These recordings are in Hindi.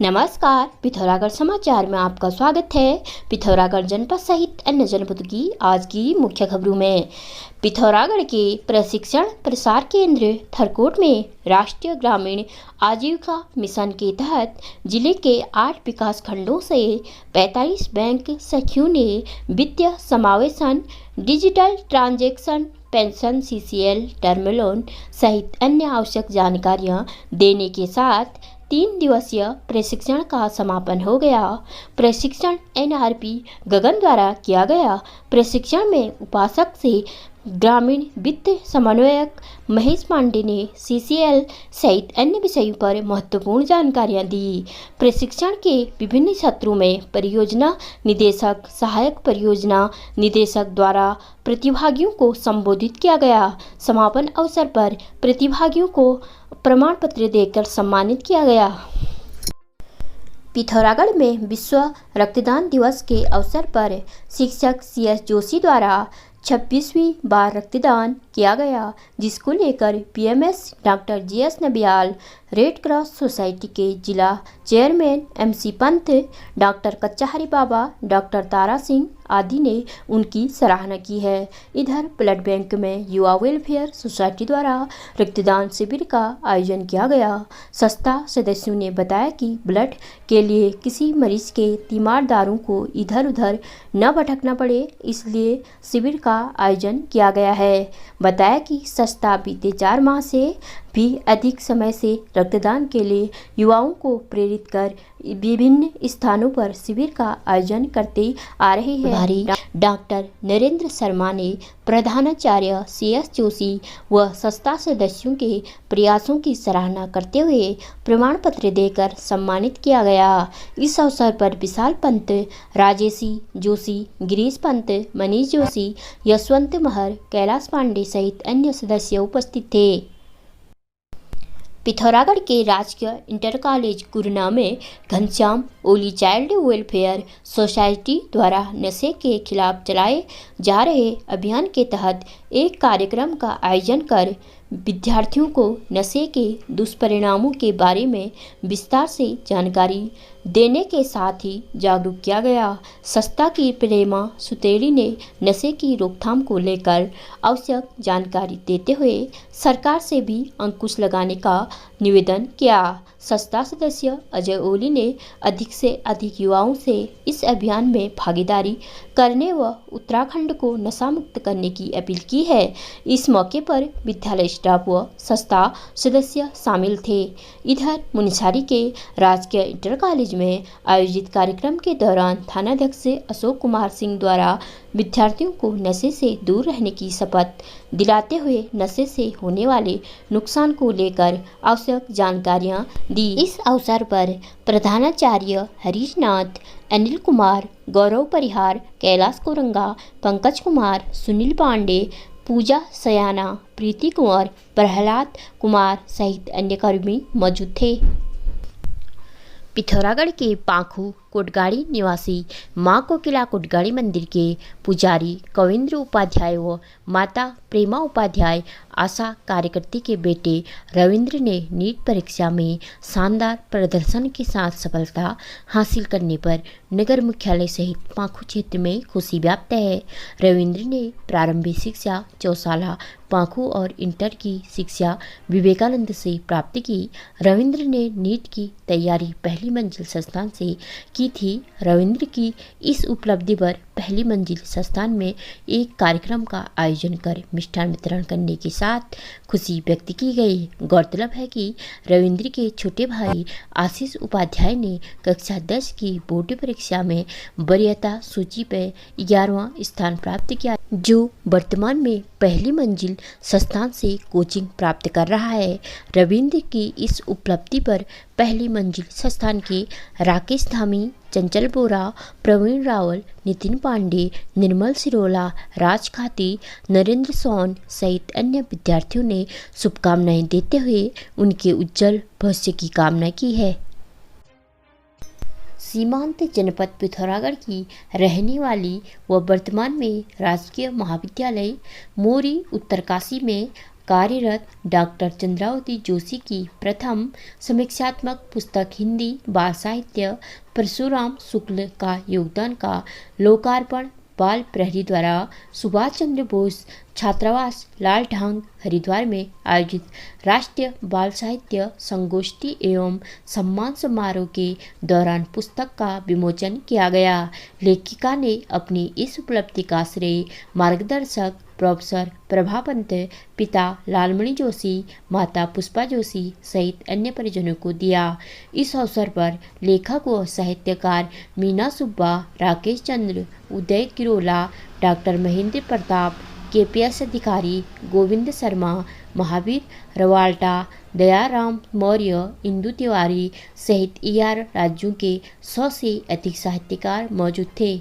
नमस्कार, पिथौरागढ़ समाचार में आपका स्वागत है। पिथौरागढ़ जनपद सहित अन्य जनपदों की आज की मुख्य खबरों में पिथौरागढ़ के प्रशिक्षण प्रसार केंद्र थरकोट में राष्ट्रीय ग्रामीण आजीविका मिशन के तहत जिले के 8 विकास खंडों से 45 बैंक सखियों ने वित्तीय समावेशन, digital transaction, pension, CCL, term loan सहित अन्य आवश्यक जानकारियां देने के साथ 3 दिवसीय प्रशिक्षण का समापन हो गया। प्रशिक्षण एनआरपी गगन द्वारा किया गया। प्रशिक्षण में उपासक से ग्रामीण वित्त समन्वयक महेश पांडे ने सीसीएल सहित अन्य विषयों पर महत्वपूर्ण जानकारियां दी। प्रशिक्षण के विभिन्न सत्रों में परियोजना निदेशक, सहायक परियोजना निदेशक द्वारा प्रतिभागियों को संबोधित किया गया। समापन अवसर पर प्रतिभागियों को प्रमाण पत्र देकर सम्मानित किया गया। पिथौरागढ़ में विश्व रक्तदान दिवस के अवसर पर शिक्षक सीएस जोशी द्वारा 26वीं बार रक्तदान किया गया, जिसको लेकर PMS doctor GS Nabiyal, Red Cross Society के जिला चेयरमैन एमसी पंत, डॉक्टर कच्चा हरी बाबा, डॉक्टर तारा सिंह आदि ने उनकी सराहना की है। इधर ब्लड बैंक में युवा वेलफेयर सोसाइटी द्वारा रक्तदान शिविर का आयोजन किया गया। संस्था सदस्यों ने बताया कि ब्लड के लिए किसी मरीज के तीमारदारों को इधर उधर न भटकना पड़े, इसलिए शिविर का आयोजन किया गया है। बताया कि संस्था बीते 4 माह से भी अधिक समय से रक्तदान के लिए युवाओं को प्रेरित कर विभिन्न स्थानों पर शिविर का आयोजन करते आ रही है। डॉक्टर नरेंद्र शर्मा ने प्रधानाचार्य सीएस जोशी व संस्था सदस्यों के प्रयासों की सराहना करते हुए प्रमाण पत्र देकर सम्मानित किया गया। इस अवसर पर विशाल पंत, राजेशी जोशी, गिरीश पंत, मनीष जोशी, यशवंत महर, कैलाश पांडे सहित अन्य सदस्य उपस्थित थे। पिथौरागढ़ के राजकीय इंटर कॉलेज गुरुना में घनश्याम ओली चाइल्ड वेलफेयर सोसाइटी द्वारा नशे के खिलाफ चलाए जा रहे अभियान के तहत एक कार्यक्रम का आयोजन कर विद्यार्थियों को नशे के दुष्परिणामों के बारे में विस्तार से जानकारी देने के साथ ही जागरूक किया गया। संस्था की प्रेमा सुतेड़ी ने नशे की रोकथाम को लेकर आवश्यक जानकारी देते हुए सरकार से भी अंकुश लगाने का निवेदन किया। संस्था सदस्य अजय ओली ने अधिक से अधिक युवाओं से इस अभियान में भागीदारी करने व उत्तराखंड को नशा मुक्त करने की अपील की है। इस मौके पर विद्यालय स्टाफ व संस्था सदस्य शामिल थे। इधर मुनिसारी के राजकीय इंटर कॉलेज में आयोजित कार्यक्रम के दौरान थानाध्यक्ष अशोक कुमार सिंह द्वारा विद्यार्थियों को नशे से दूर रहने की शपथ दिलाते हुए नशे से होने वाले नुकसान को लेकर आवश्यक जानकारियां दी। इस अवसर पर प्रधानाचार्य हरीश नाथ, अनिल कुमार, गौरव परिहार, कैलाश कोरंगा, पंकज कुमार, सुनील पांडे, पूजा सयाना, प्रीति कुंवर, प्रहलाद कुमार सहित अन्य कर्मी मौजूद थे। पिथौरागढ़ के पांखू कोटगाड़ी निवासी मां कोकिला कोटगाड़ी मंदिर के पुजारी कविंद्र उपाध्याय व माता प्रेमा उपाध्याय आशा कार्यकर्ती के बेटे रविंद्र ने नीट परीक्षा में शानदार प्रदर्शन के साथ सफलता हासिल करने पर नगर मुख्यालय सहित पांखू क्षेत्र में खुशी व्याप्त है। रविंद्र ने प्रारंभिक शिक्षा चौसाला पांखू और इंटर की शिक्षा विवेकानंद से प्राप्त की। रविंद्र ने नीट की तैयारी पहली मंजिल संस्थान से की थी। रविंद्र की इस उपलब्धि पर पहली मंजिल संस्थान में एक कार्यक्रम का आयोजन कर मिष्ठान वितरण करने के साथ खुशी व्यक्त की गई। गौरतलब है कि रविंद्र के छोटे भाई आशीष उपाध्याय ने कक्षा 10 की बोर्ड परीक्षा में वरीयता सूची पर 11वां स्थान प्राप्त किया, जो वर्तमान में पहली मंजिल संस्थान से कोचिंग प्राप्त कर रहा है। रविंद्र की इस उपलब्धि पर पहली मंजिल संस्थान के राकेश धामी, चंचल बोरा, प्रवीण रावल, नितिन पांडे, निर्मल सिरोला, राज खाती, नरेंद्र सोन सहित अन्य विद्यार्थियों ने शुभकामनाएं देते हुए उनके उज्जवल भविष्य की कामना की है। सीमांत जनपद पिथौरागढ़ की रहने वाली व वर्तमान में राजकीय महाविद्यालय मोरी उत्तरकाशी में कार्यरत डॉक्टर चंद्रावती जोशी की प्रथम समीक्षात्मक पुस्तक हिंदी बाल साहित्य परशुराम शुक्ल का योगदान का लोकार्पण बाल प्रहरी द्वारा सुभाष चंद्र बोस छात्रावास लालढांग हरिद्वार में आयोजित राष्ट्रीय बाल साहित्य संगोष्ठी एवं सम्मान समारोह के दौरान पुस्तक का विमोचन किया गया। लेखिका ने अपनी इस उपलब्धि का श्रेय मार्गदर्शक प्रोफेसर प्रभा पंत, पिता लालमणि जोशी, माता पुष्पा जोशी सहित अन्य परिजनों को दिया। इस अवसर पर लेखक व साहित्यकार मीना सुब्बा, राकेश चंद्र, उदय किरोला, डॉक्टर महेंद्र प्रताप, केपीएस अधिकारी, गोविंद शर्मा, महावीर रवाल्टा, दयाराम मौर्य, इंदु तिवारी सहित ER राज्यों के 100 से अधिक साहित्यकार मौजूद थे।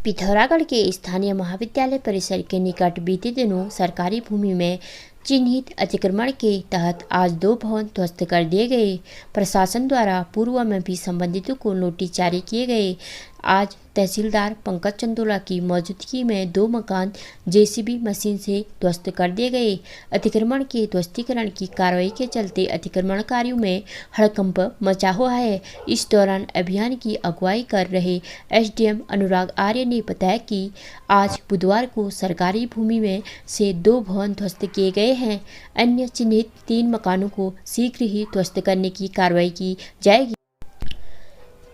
पिथौरागढ़ के स्थानीय महाविद्यालय परिसर के निकट बीते दिनों सरकारी भूमि में चिन्हित अतिक्रमण के तहत आज 2 भवन ध्वस्त कर दिए गए। प्रशासन द्वारा पूर्व में भी संबंधितों को नोटिस जारी किए गए। आज तहसीलदार पंकज चंदोला की मौजूदगी में 2 मकान JCB मशीन से ध्वस्त कर दिए गए। अतिक्रमण के ध्वस्तीकरण की कार्रवाई के चलते अतिक्रमणकारियों में हड़कंप मचा हुआ है। इस दौरान अभियान की अगुवाई कर रहे SDM अनुराग आर्य ने बताया कि आज बुधवार को सरकारी भूमि में से 2 भवन ध्वस्त किए गए हैं। अन्य चिन्हित 3 मकानों को शीघ्र ही ध्वस्त करने की कार्रवाई की जाएगी।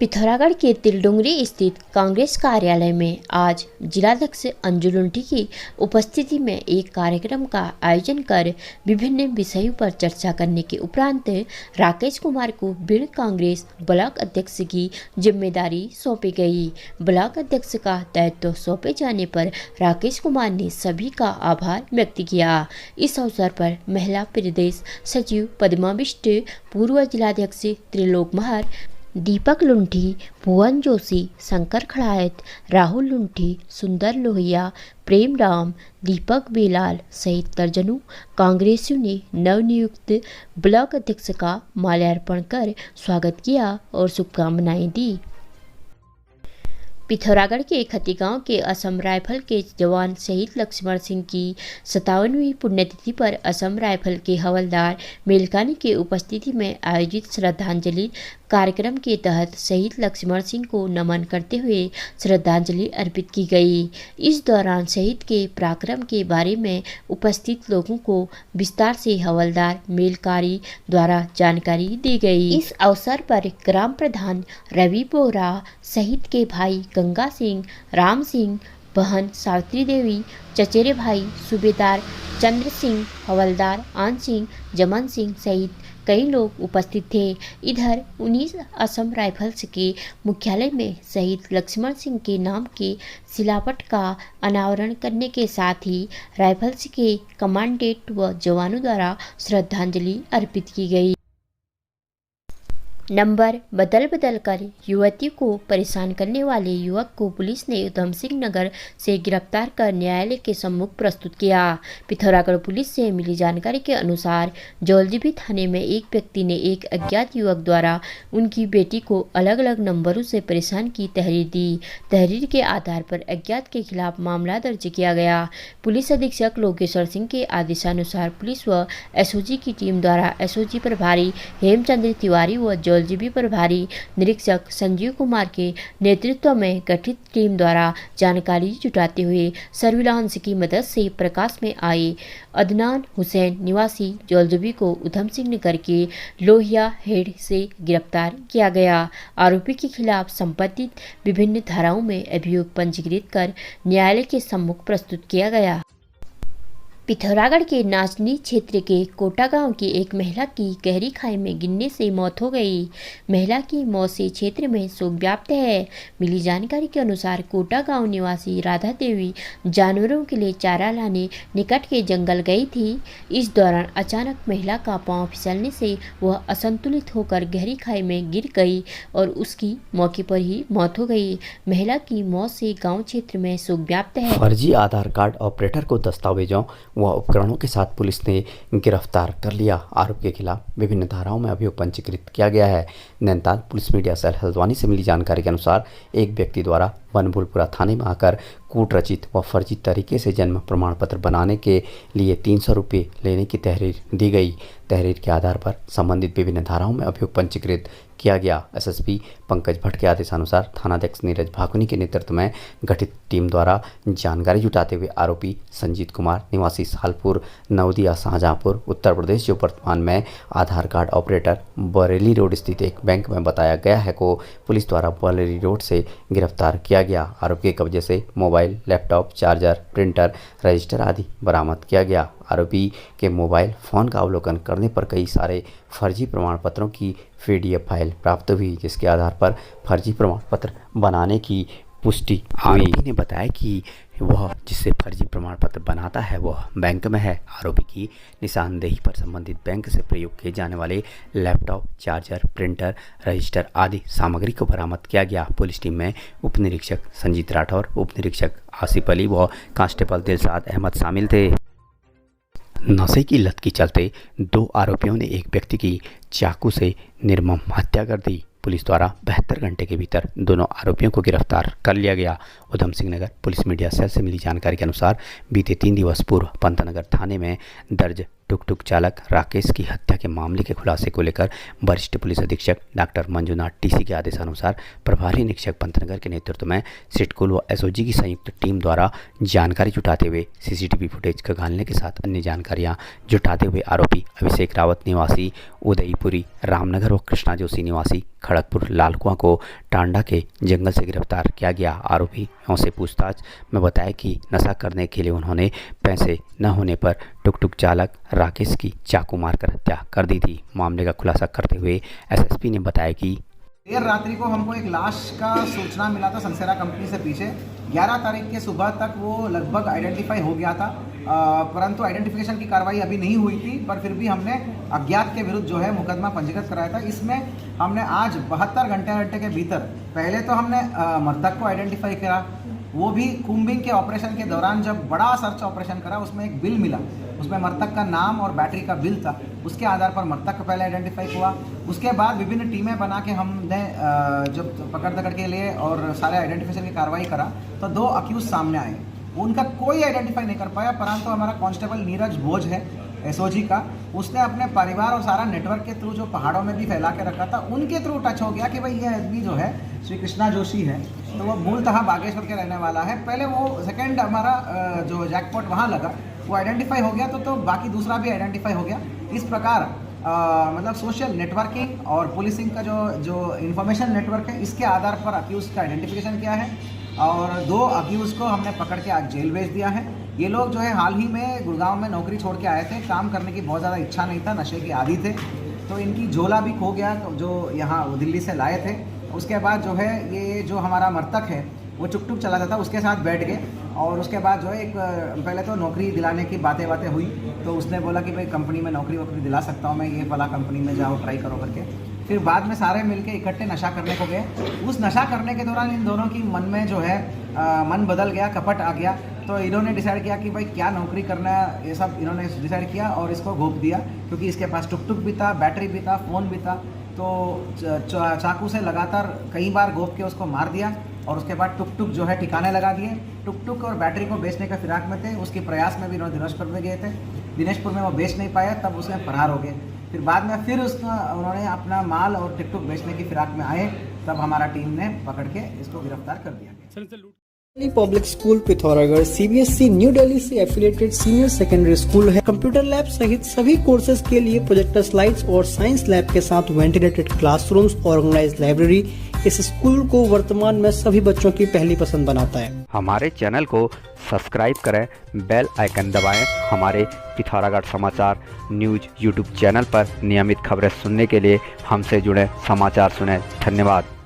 पिथौरागढ़ के तिलडुंगरी स्थित कांग्रेस कार्यालय में आज जिलाध्यक्ष अंजू लुंठी की उपस्थिति में एक कार्यक्रम का आयोजन कर विभिन्न विषयों पर चर्चा करने के उपरांत राकेश कुमार को बीड़ कांग्रेस ब्लॉक अध्यक्ष की जिम्मेदारी सौंपी गई। ब्लॉक अध्यक्ष का दायित्व सौंपे जाने पर राकेश कुमार ने सभी का आभार व्यक्त किया। इस अवसर पर महिला प्रदेश सचिव पद्मा बिष्ट, पूर्व जिलाध्यक्ष त्रिलोक महर, दीपक लुंठी, भुवन जोशी, शंकर खड़ायत, राहुल लुंठी, सुंदर लोहिया, प्रेम राम, दीपक बेलाल सहित दर्जनों कांग्रेसियों ने नवनियुक्त ब्लॉक अध्यक्ष का माल्यार्पण कर स्वागत किया और शुभकामनाएं दी। पिथौरागढ़ के खतीगांव के असम राइफल के जवान शहीद लक्ष्मण सिंह की 57वीं पुण्यतिथि पर असम राइफल के हवलदार मेलकानी के उपस्थिति में आयोजित श्रद्धांजलि कार्यक्रम के तहत शहीद लक्ष्मण सिंह को नमन करते हुए श्रद्धांजलि अर्पित की गई। इस दौरान शहीद के पराक्रम के बारे में उपस्थित लोगों को विस्तार से हवलदार मेलकारी द्वारा जानकारी दी गई। इस अवसर पर ग्राम प्रधान रवि बोरा, शहीद के भाई गंगा सिंह, राम सिंह, बहन सावित्री देवी, चचेरे भाई सूबेदार चंद्र सिंह, हवलदार आन सिंह, जमन सिंह सहित कई लोग उपस्थित थे। इधर 19 असम राइफल्स के मुख्यालय में शहीद लक्ष्मण सिंह के नाम के शिलापट का अनावरण करने के साथ ही राइफल्स के कमांडेंट व जवानों द्वारा श्रद्धांजलि अर्पित की गई। नंबर बदल कर युवती को परेशान करने वाले युवक को पुलिस ने उधम सिंह नगर से गिरफ्तार कर न्यायालय के सम्मुख प्रस्तुत किया। पिथौरागढ़ पुलिस से मिली जानकारी के अनुसार जौलजीबी थाने में एक व्यक्ति ने एक अज्ञात युवक द्वारा उनकी बेटी को अलग अलग नंबरों से परेशान की तहरीर दी। तहरीर के आधार पर अज्ञात के खिलाफ मामला दर्ज किया गया। पुलिस अधीक्षक लोकेश्वर सिंह के आदेशानुसार पुलिस व SOG की टीम द्वारा SOG प्रभारी हेमचंद्र तिवारी व जौलजीबी प्रभारी निरीक्षक संजीव कुमार के नेतृत्व में गठित टीम द्वारा जानकारी जुटाते हुए सर्विलांस की मदद से प्रकाश में आए अदनान हुसैन निवासी जौलजीबी को उधम सिंह नगर के लोहिया हेड से गिरफ्तार किया गया। आरोपी के खिलाफ संबंधित विभिन्न धाराओं में अभियोग पंजीकृत कर न्यायालय के सम्मुख प्रस्तुत किया गया। पिथौरागढ़ के नाचनी क्षेत्र के कोटा गांव की एक महिला की गहरी खाई में गिरने से मौत हो गई। महिला की मौत से क्षेत्र में शोक व्याप्त है। मिली जानकारी के अनुसार कोटा गांव निवासी राधा देवी जानवरों के लिए चारा लाने निकट के जंगल गई थी। इस दौरान अचानक महिला का पांव फिसलने से वह असंतुलित होकर गहरी खाई में गिर गई और उसकी मौके पर ही मौत हो गई। महिला की मौत से गाँव क्षेत्र में शोक व्याप्त है। फर्जी आधार कार्ड ऑपरेटर को दस्तावेजों व उपकरणों के साथ पुलिस ने गिरफ्तार कर लिया। आरोपी के खिलाफ विभिन्न धाराओं में अभियोग पंजीकृत किया गया है। Nainital police media cell Haldwani से मिली जानकारी के अनुसार एक व्यक्ति द्वारा बनभूलपुरा थाने में आकर कूट रचित व फर्जी तरीके से जन्म प्रमाण पत्र बनाने के लिए 300 रुपये लेने की तहरीर दी गई। तहरीर के आधार पर संबंधित विभिन्न धाराओं में अभियोग पंजीकृत किया गया। एसएसपी पंकज भट्ट के आदेशानुसार थानाध्यक्ष नीरज भाकुनी के नेतृत्व में गठित टीम द्वारा जानकारी जुटाते हुए आरोपी संजीत कुमार निवासी सालपुर नवदिया शाहजहांपुर उत्तर प्रदेश, जो वर्तमान में आधार कार्ड ऑपरेटर बरेली रोड स्थित एक बैंक में बताया गया है, को पुलिस द्वारा बरेली रोड से गिरफ्तार किया गया। आरोपी के कब्जे से mobile, laptop, charger, printer, register आदि बरामद किया गया। आरोपी के मोबाइल फोन का अवलोकन करने पर कई सारे फर्जी प्रमाण पत्रों की PDF फाइल प्राप्त हुई, जिसके आधार पर फर्जी प्रमाण पत्र बनाने की पुष्टि हुई। आरोपी ने बताया कि वह जिससे फर्जी प्रमाण पत्र बनाता है वह बैंक में है। आरोपी की निशानदेही पर संबंधित बैंक से प्रयोग किए जाने वाले लैपटॉप, चार्जर, प्रिंटर, रजिस्टर आदि सामग्री को बरामद किया गया। पुलिस टीम में उप निरीक्षक संजीत राठौर, उप निरीक्षक आसिफ अली व कांस्टेबल दिलशाद अहमद शामिल थे। नशे की लत के चलते 2 आरोपियों ने एक व्यक्ति की चाकू से निर्मम हत्या कर दी। पुलिस द्वारा 72 घंटे के भीतर दोनों आरोपियों को गिरफ्तार कर लिया गया। Udham Singh Nagar police media cell से मिली जानकारी के अनुसार बीते 3 दिवस पूर्व पंतनगर थाने में दर्ज टुक चालक राकेश की हत्या के मामले के खुलासे को लेकर वरिष्ठ पुलिस अधीक्षक डॉक्टर मंजुनाथ TC के आदेशानुसार प्रभारी निरीक्षक पंतनगर के नेतृत्व में सिटकुल व SOG की संयुक्त टीम द्वारा जानकारी जुटाते हुए CCTV फुटेज खंगालने के साथ अन्य जानकारियां जुटाते हुए आरोपी अभिषेक रावत निवासी उदयपुरी रामनगर व कृष्णा जोशी निवासी खड़गपुर लालकुआं को टांडा के जंगल से गिरफ्तार किया गया। आरोपियों से पूछताछ में बताया कि नशा करने के लिए उन्होंने पैसे न होने पर टुक चालक राकेश की चाकू मारकर हत्या कर दी थी। मामले का खुलासा करते हुए SSP ने बताया कि देर रात्रि को हमको एक लाश का सूचना मिला था संसेरा कंपनी से पीछे। 11 तारीख के सुबह तक वो लगभग आइडेंटिफाई हो गया था, परंतु आइडेंटिफिकेशन की कार्रवाई अभी नहीं हुई थी, पर फिर भी हमने अज्ञात के विरुद्ध जो है मुकदमा पंजीकृत कराया था। इसमें हमने आज 72 घंटे के भीतर पहले तो हमने मृतक को आइडेंटिफाई करा, वो भी कुंबिंग के ऑपरेशन के दौरान जब बड़ा सर्च ऑपरेशन करा उसमें एक बिल मिला, उसमें मृतक का नाम और बैटरी का बिल था। उसके आधार पर मृतक का पहले आइडेंटिफाई हुआ। उसके बाद विभिन्न टीमें बना के हमने जब पकड़ दकड़ के लिए और सारे आइडेंटिफिकेशन की कार्रवाई करा तो 2 अक्यूज सामने आए। उनका कोई आइडेंटिफाई नहीं कर पाया, परंतु हमारा कांस्टेबल नीरज भोज है SOG का, उसने अपने परिवार और सारा नेटवर्क के थ्रू जो पहाड़ों में भी फैला के रखा था उनके थ्रू टच हो गया कि भाई ये आदमी जो है श्री कृष्णा जोशी है, तो वो मूलतः बागेश्वर के रहने वाला है। पहले वो सेकेंड हमारा जो जैकपॉट वहाँ लगा वो आइडेंटिफाई हो गया तो बाकी दूसरा भी आइडेंटिफाई हो गया। इस प्रकार मतलब सोशल नेटवर्किंग और पुलिसिंग का जो इन्फॉर्मेशन नेटवर्क है, इसके आधार पर अक्यूज का आइडेंटिफिकेशन किया है और 2 अक्यूज को हमने पकड़ के आज जेल भेज दिया है। ये लोग जो है हाल ही में गुड़गांव में नौकरी छोड़ के आए थे, काम करने की बहुत ज़्यादा इच्छा नहीं था, नशे के आदी थे, तो इनकी झोला भी खो गया जो यहाँ दिल्ली से लाए थे। उसके बाद जो है ये जो हमारा मृतक है वो टुक चलाता था, उसके साथ बैठ गए और उसके बाद जो है एक पहले तो नौकरी दिलाने की बातें हुई, तो उसने बोला कि भाई कंपनी में नौकरी दिला सकता हूँ मैं, ये वाला कंपनी में जाओ ट्राई करो करके। फिर बाद में सारे मिलके इकट्ठे नशा करने को गए। उस नशा करने के दौरान इन दोनों की मन में जो है मन बदल गया, कपट आ गया, तो इन्होंने डिसाइड किया कि भाई क्या नौकरी करना है, ये सब इन्होंने डिसाइड किया और इसको घोप दिया, क्योंकि इसके पास टुक भी था, बैटरी भी था, फ़ोन भी था। तो चाकू से लगातार कई बार घोप के उसको मार दिया और उसके बाद टुक जो है ठिकाने लगा दिए। टुक और बैटरी को बेचने का फिराक में थे, उसके प्रयास में भी इन्होंने दिनाजपुर में गए थे, दिनाजपुर में वो बेच नहीं पाया, तब उसमें फरार हो गए। फिर बाद में फिर उन्होंने अपना माल और टिकटुक बेचने की फिराक में आए, तब हमारा टीम ने पकड़ के इसको गिरफ्तार कर दिया। Public school Pithoragarh CBSE new Delhi से एफिलिएटेड सीनियर सेकेंडरी स्कूल है। कंप्यूटर लैब सहित सभी कोर्सेज के लिए प्रोजेक्टर स्लाइड्स और साइंस लैब के साथ वेंटिलेटेड क्लासरूम्स, ऑर्गेनाइज्ड लाइब्रेरी इस स्कूल को वर्तमान में सभी बच्चों की पहली पसंद बनाता है। हमारे चैनल को सब्सक्राइब करें, बेल आइकन दबाएं। हमारे पिथौरागढ़ समाचार न्यूज YouTube चैनल पर नियमित खबरें सुनने के लिए हमसे जुड़े, समाचार सुने। धन्यवाद।